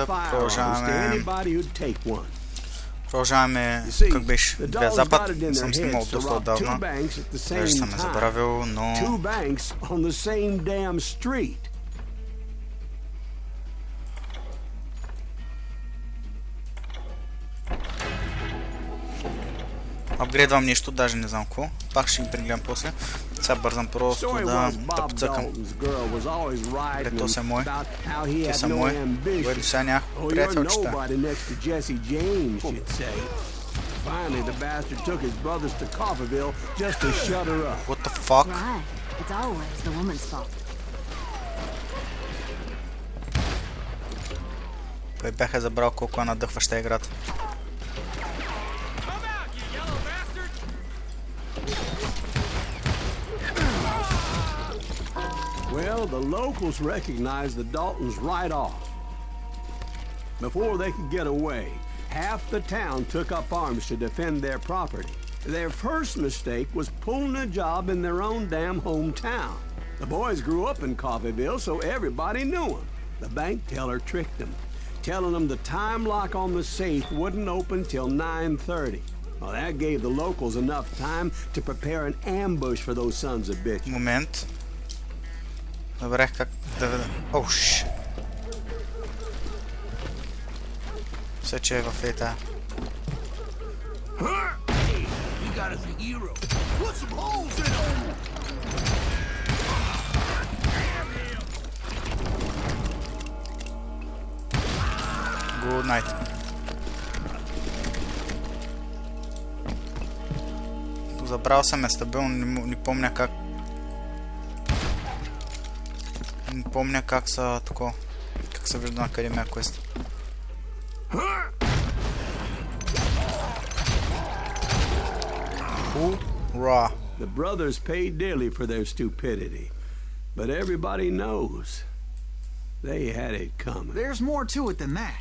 играта, продължаваме как беше Дивия запад, не съм снимал доста отдавна, даже съм е забравил, но... Апгрейдвам нещо, даже не знам какво. Пак ще ги прегледам после. Сега бързам просто да поцъкам. То са мой. Те са мой. Бъде сега някакво приятелчета. What the fuck? Той бяха забрал колко е надъхваща играта. Well, the locals recognized the Daltons right off. Before they could get away, half the town took up arms to defend their property. Their first mistake was pulling a job in their own damn hometown. The boys grew up in Coffeyville, so everybody knew them. The bank teller tricked them, telling them the time lock on the safe wouldn't open till 9:30. Well, that gave the locals enough time to prepare an ambush for those sons of bitches. Момент. Добре, как да... Оу, шит. Все, че е в ета. Good night. Забрал съм е стабилно, не помня как. Не помня как са тако. Как се вижда на къде ме квест. Hoorah. The brothers paid dearly for their stupidity, but everybody knows they had it coming. There's more to it than that.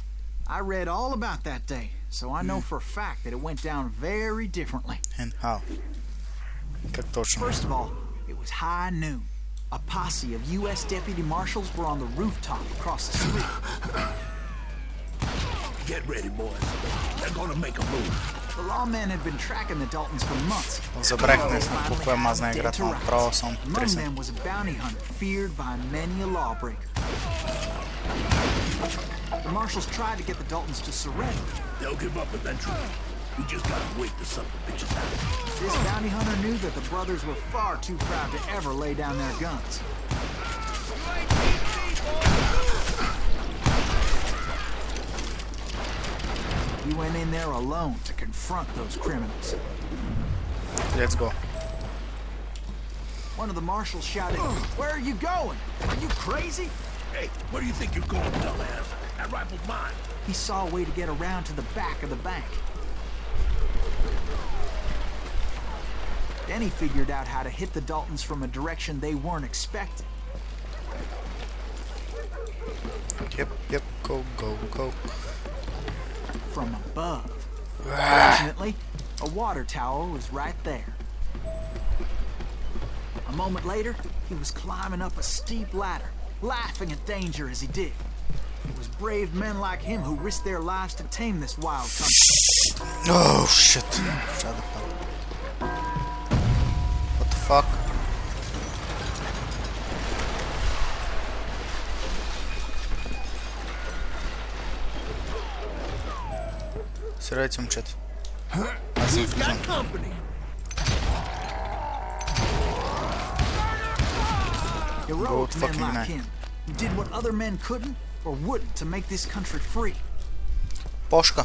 I read all about that day, so I know for a fact that it went down very differently. And how? Как точно? First of all, it was high noon. A posse of U.S. deputy marshals were on the rooftop across the street. Get ready, boys. They're gonna make a move. The lawmen had been tracking the Daltons for months. Забрах наистина колко е мазна играта, но право съм Among тресен. them was a bounty hunter feared by many a lawbreaker. The marshals tried to get the Daltons to surrender. They'll give up eventually. We just gotta wait to suck the bitches out. This bounty hunter knew that the brothers were far too proud to ever lay down their guns. He went in there alone to confront those criminals. Let's go. One of the marshals shouted, "Where are you going? Are you crazy?" Hey, where do you think you're going, dumbass? That rifle's mine. He saw a way to get around to the back of the bank. Then he figured out how to hit the Daltons from a direction they weren't expecting. Yep, go. From above. Fortunately, a water tower was right there. A moment later, he was climbing up a steep ladder, laughing at danger as he did. It was brave men like him who risked their lives to tame this wild country. Oh shit. Shut the fuck. What the fuck? Сирайте, момчета. Аз съм влизам. Heroic men like him who did what other men couldn't or wouldn't to make this country free. Пошка.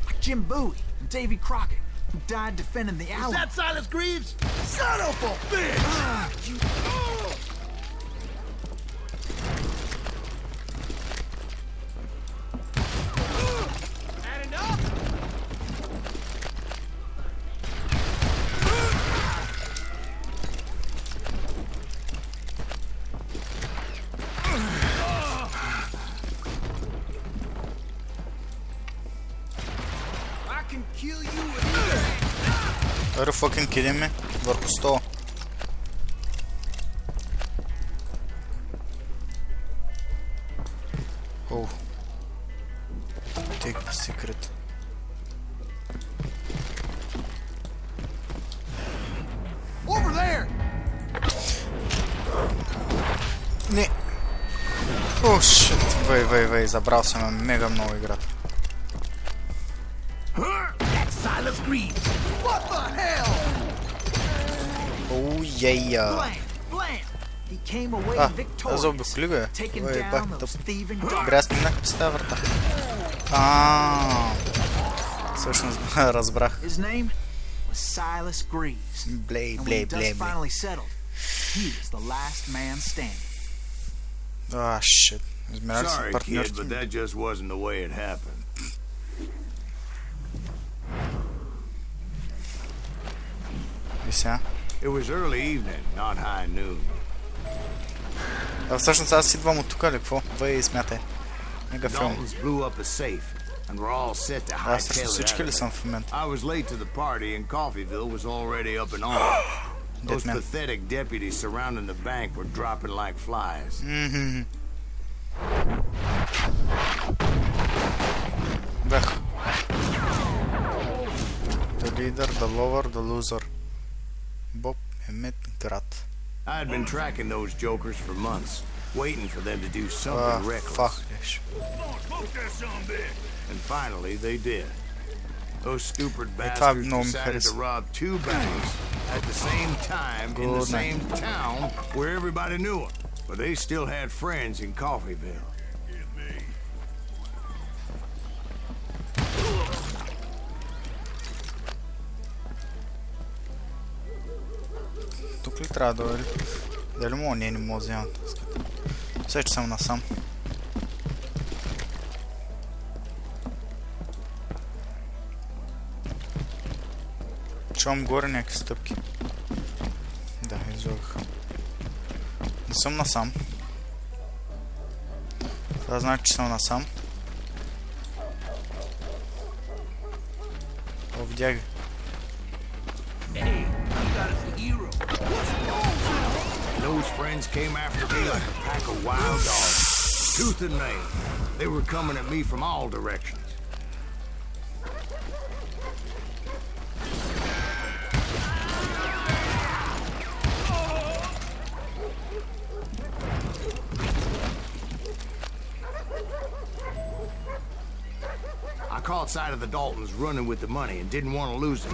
Like Jim Bowie and Davy Crockett, who died defending the Alamo. Is that Silas Greaves? Son of a bitch! Are you fucking kidding me? Върху стола. Оу. Take the secret. Over there! Не. О, шит. Вей, забрал съм мега много играта. Silas Green. What the hell? Оу, yeah. Blam! Blam! He came away Аз заобиколи го е. taking Вей, down бах those тъп. thieving Добре, аз минах през тази врата. Всъщност разбрах. His name was Silas Greaves. Блей. And when the dust finally settled, he was the last man standing. Shit. Измерали са Sorry, kid, партньорите. but that just wasn't the way it happened. И сега. It was early evening, not high noon. Всъщност аз идвам от тук ли? Какво? Вей, смятай. Мега филм. Daltons blew up a safe, and we're all set to Аз срещу hightail it всички out ли of съм there. в момента? I was late to the party, and Coffeeville was already up and on. Those Dead man. pathetic deputies surrounding the bank were dropping like flies. Бех. The leader, the lover, the loser. Боб Емет Град. I had been tracking those jokers for months, waiting for them to do something reckless. Фак леш. And finally, they did. Those stupid това bastards много ми decided хареса. to rob two banks at the same time in the Good night. same town where everybody knew them. But they still had friends in Coffeeville. Тук ли трябва да дойде? Дали мога? Не мога да вземам. Все, че съм насам. Чувам горе някакви стъпки. Да, излагах. Не съм насам. Това значи, че съм насам. О, видях ги. Those friends came after me like a pack of wild dogs, tooth and nail. They were coming at me from all directions. I caught sight of the Daltons running with the money and didn't want to lose it.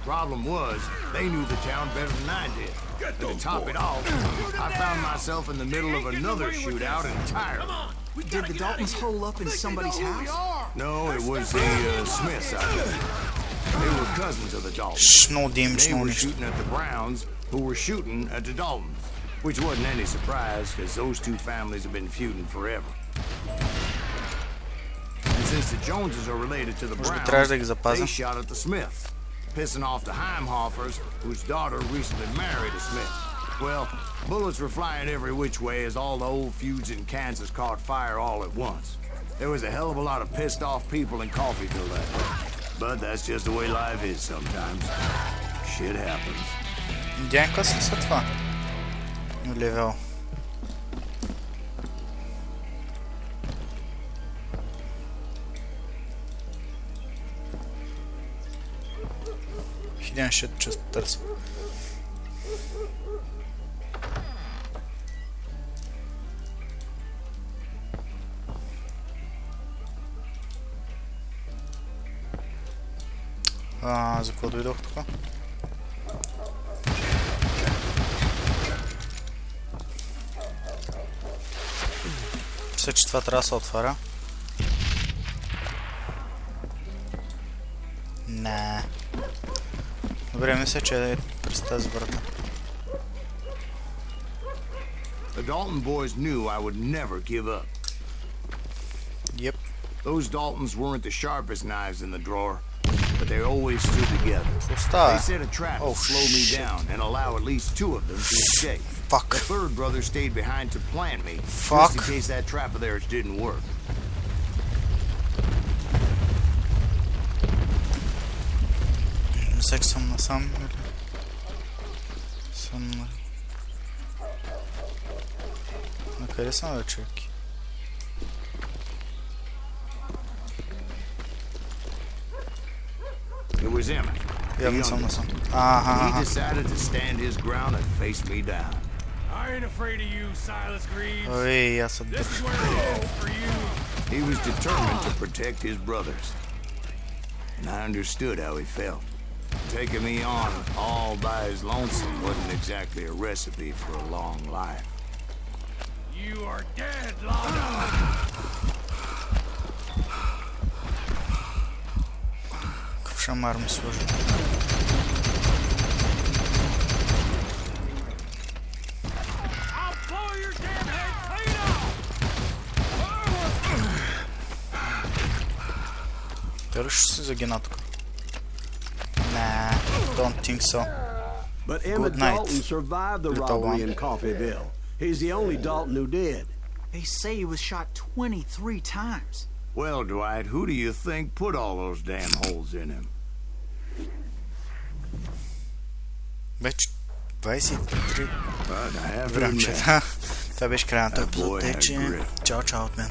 Problem was, they knew the town better than I did. But to top it off, I found myself in the middle of another shootout entirely. Did the Daltons hole up in somebody's house? No, it was the Smiths out there. They were cousins of the Daltons. Шно дим, They шно were нищо. shooting at the Browns, who were shooting at the Daltons, which wasn't any surprise because those two families have been feuding forever. And since the Joneses are related to the Може би Browns, трябваше да ги запазя. they shot at the Smiths, pissing off the Heimhoffers, whose daughter recently married a Smith. Well, bullets were flying every which way as all the old feuds in Kansas caught fire all at once. There was a hell of a lot of pissed off people in Coffeeville that day. But that's just the way life is sometimes. Shit happens. Дянка си са това. Левел. Хиден шит, често търся. За какво дойдох тук? Мисля, че това трябва да се отваря. Не. Добре, мисля, че е през тази врата. The Dalton boys knew I would never give up. Yep. Those Daltons weren't the sharpest knives in the drawer, but they always stood together. Какво става? They set a trap to slow me down and allow at least two of them to escape. Fuck. The third brother stayed behind to plant me, Fuck. just in case that trap of theirs didn't work. Мисля, че съм насам. Съм на... На къде съм, бе, човеки? was Emmett. the Javim sam youngest. na sam. Aha, He decided to stand his ground and face me down. I ain't afraid of you, Silas Greaves. Oj, ja sad This is where it is for you. He was determined to protect his brothers. And I understood how he felt. Taking me on all by his lonesome wasn't exactly a recipe for a long life. You are dead, Lana. Шамар ми сложи. I'll blow your damn head clean off. Те ли ще се загина тук? Nah, don't think so. But Emmett Good night, Dalton survived the little robbery one. in Coffeyville. He's the only Dalton who did. They say he was shot 23 times. Well, Dwight, who do you think put all those damn holes in him? Вече 23 But I have to време. admit, Това беше края на този That boy епизод. Тъй, had че grit. чао от мен.